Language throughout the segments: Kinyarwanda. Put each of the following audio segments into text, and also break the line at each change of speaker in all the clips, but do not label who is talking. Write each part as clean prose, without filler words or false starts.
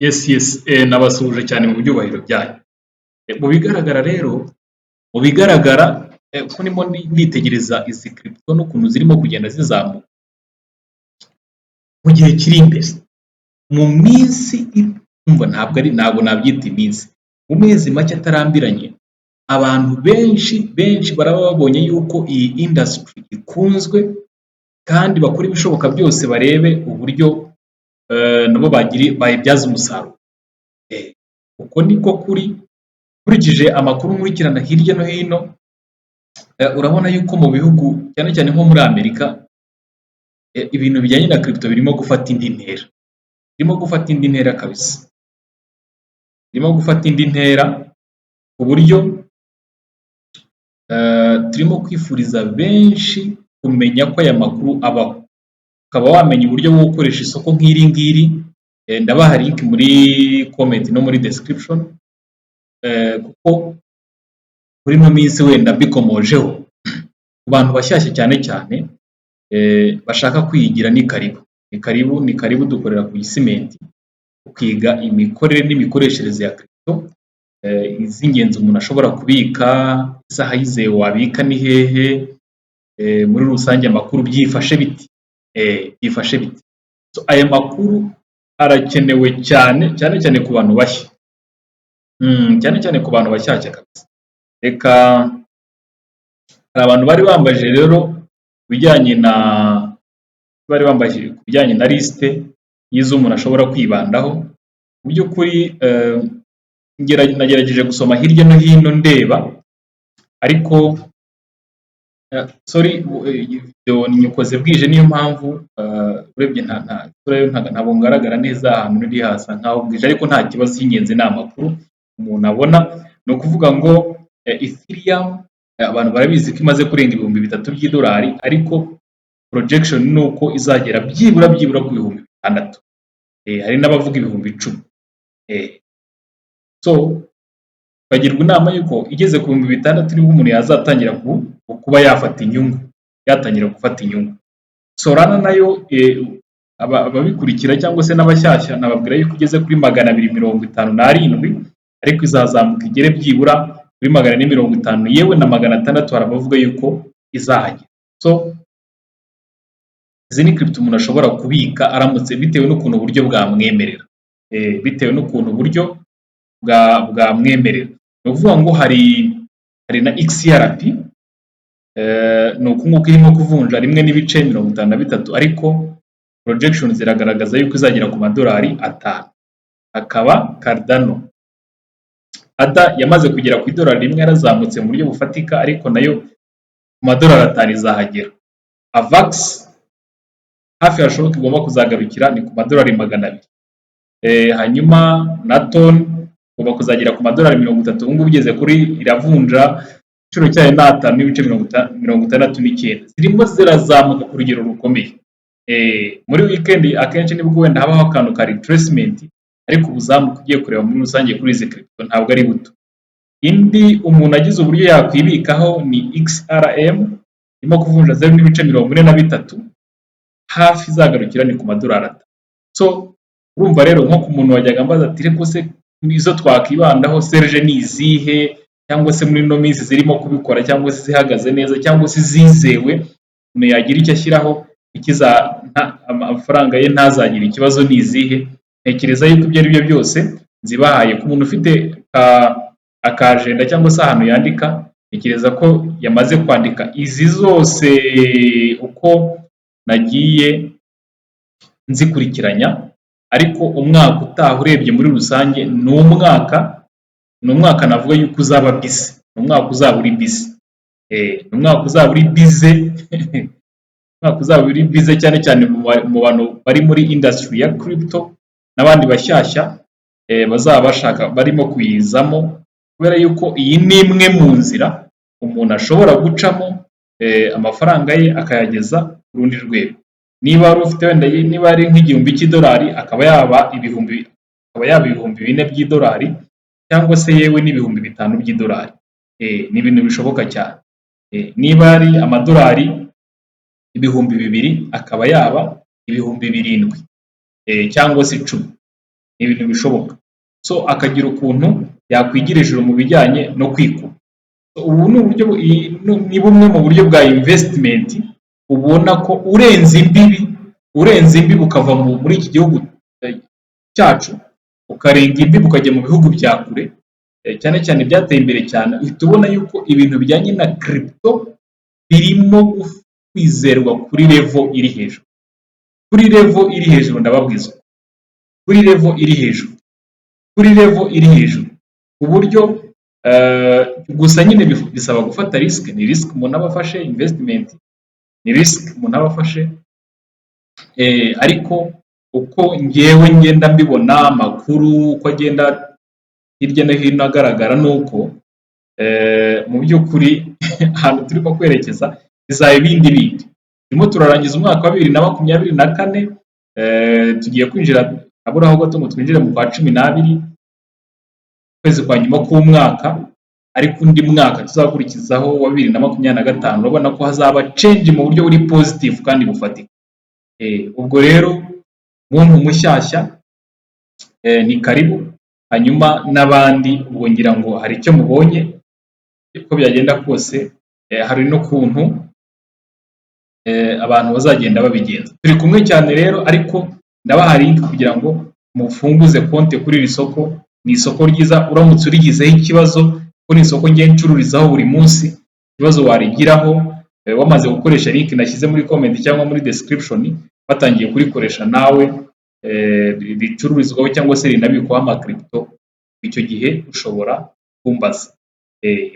Yes, nabasuhuje cyane mu byubahiro byanyu. Mu bigaragara rero, mu bigaragara ko ndimo nitegereza izi crypto n'ukuntu zirimo kugenda zizamuka mu gihe kiri imbere, mu minsi umva ntabwo nabyita iminsi, mu mezi make atarambiranye, abantu benshi baraba babonye yuko iyi industry ikunzwe kandi bakora ibishoboka byose barebe uburyo nabo bayibyaza umusaruro. Uko niko kuri, nkurikije amakuru nkurikirana hirya no hino, urabona yuko mu bihugu cyane cyane nko muri Amerika, ibintu bijyanye na crypto birimo gufata indi ntera, birimo gufata indi ntera kabisa, birimo gufata indi ntera ku buryo turimo kwifuriza benshi kumenya ko aya makuru abaho, ukaba wamenya uburyo bwo gukoresha isoko nk'iri ngiri. Ndabaha link muri comment no muri description, kuko muri ino minsi wenda mbikomojeho ku bantu bashyashya cyane cyane bashaka kwiyigira, ni karibu dukorera ku Gisimenti, ukiga imikorere n'imikoreshereze ya crypto, iz'ingenzi umuntu ashobora kubika, isaha yizewe wabika ni hehe, muri rusange amakuru byifashe biti, byifashe biti. So, aya makuru arakenewe cyane ku bantu bashya, cyane ku bantu bashyashya kabisa. Reka, hari abantu bari bambajije rero ku bijyanye na liste y'izo umuntu ashobora kwibandaho. Mu by'ukuri nagerageje gusoma hirya no hino ndeba, ariko video nyikoze bwije, niyo mpamvu urebye ntabwo ngaragara neza ahantu uri, hasa nkaho bwije, ariko nta kibazo, cy'ingenzi ni amakuru umuntu abona. Ni ukuvuga ngo Ethereum abantu barabizi ko imaze kurenga $3,000 by'idolari, ariko projection ni uko izagera byibura ku $6,000. Hari n'abavuga $10,000. So bagirwa inama yuko igeze ku $6,000 nibwo umuntu yazatangira kuba yatangira gufata inyungu. Solana nayo ababikurikira cyangwa se n'abashyashya nababwira yuko igeze kuri 257, ariko izazamuka igere byibura kuri 450, yewe na 600 hari abavuga yuko izahagera. So izi ni crypto umuntu ashobora kubika aramutse, bitewe n'ukuntu uburyo bwamwemerera, bwamwemerera. Ni ukuvuga ngo hari na XRP, ni uku nguku irimo kuvunja 1.53, ariko projection ziragaragaza yuko izagera ku $5. Hakaba Cardano, ADA yamaze kugera ku $1 yarazamutse mu buryo bufatika, ariko nayo ku $5 izahagera. Avax hafi hashoboka igomba kuzagarukira ni ku $200. Hanyuma na Ton ugomba kuzagera ku $30. Ubu ngubu ugeze kuri, iravunja igiciro cyayo ni 5.69, zirimo zirazamuka ku rugero rukomeye. Muri weekend akenshi nibwo wenda habaho akantu ka retracement, ariko ubuzamuka ugiye kureba muri rusange kuri izi crypto ntabwo ari buto. Indi umuntu agize uburyo yakwibikaho ni XRM, irimo kuvunja 0.43, hafi izagarukira ni ku $6. So urumva rero, nko ku muntu wajyaga ambaza ati reko se izo twakibandaho Serge ni izihe, cyangwa se muri ino minsi zirimo kubikora, cyangwa se zihagaze neza, cyangwa se zizewe umuntu yagira icyo ashyiraho amafaranga ye ntazagira ikibazo, ni izihe? Ntekereza yuko ibyo ari byo byose nzibahaye. Ku muntu ufite akajenda cyangwa se ahantu yandika, ntekereza ko yamaze kwandika izi zose uko nagiye nzikurikiranya. Ariko umwaka utaha urebye muri rusange ni umwaka navuga yuko uzaba busy, ni umwaka uzaba uri busy, cyane cyane mu bantu bari muri industry ya crypto n'abandi bashyashya bazaba bashaka, barimo kuyizamo, kubera yuko iyi ni imwe mu nzira umuntu ashobora gucamo amafaranga ye akayageza ku rundi rwego. Niba wari ufite wenda, niba ari $1,000 akaba yaba $4,000 cyangwa se yewe $5,000. Ni ibintu bishoboka cyane. Niba ari amadolari 2,000 akaba yaba 7,000 cyangwa se 10. ni ibintu bishoboka. So akagira ukuntu yakwigira ijuru mu bijyanye no kwikuba. Ubu ni uburyo ni bumwe mu buryo bwa investment ubona ko urenze imbibi ukava muri iki gihugu cyacu ukarenga imbibi ukajya mu bihugu bya kure, cyane cyane byateye imbere cyane, uhita ubona yuko ibintu bijyanye na crypto birimo kwizerwa kuri level iri hejuru, kuri level iri hejuru ndababwiza, kuri level iri hejuru, kuri level iri hejuru ku buryo gusa nyine bisaba gufata risk, ni risk umuntu aba afashe, investment ni risk umuntu aba afashe, ariko uko ngewe ngenda mbibona amakuru uko agenda hirya no hino agaragara nuko mu by'ukuri ahantu turimo kwerekeza bizaba ibindi bindi. Turimo turarangiza umwaka wa 2024, tugiye kwinjira aburaho gato ngo twinjire mu kwa 12 kwezi kwa nyuma k'umwaka, ariko undi mwaka tuzakurikizaho wa 2025 urabona ko hazaba change mu buryo buri positive kandi bufatika. Ubwo rero muntu mushyashya ni karibu, hanyuma n'abandi ubwo ngira ngo hari icyo mubonye uko byagenda kose, hari no kuntu abantu bazagenda babigenza. Turi kumwe cyane rero, ariko ndabaha link kugira ngo mufunguze konti kuri iri soko. Ni isoko ryiza uramutse urigizeho ikibazo, kuko ni isoko ngiye ncururizaho buri munsi, ikibazo warigiraho wamaze gukoresha link nashyize muri comment cyangwa muri description, batangiye kurikoresha nawe ricururizwaho cyangwa se rinabikwaho ama crypto, icyo gihe ushobora kumbaza.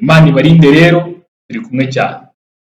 Imana ibarinde rero, turi kumwe cyane.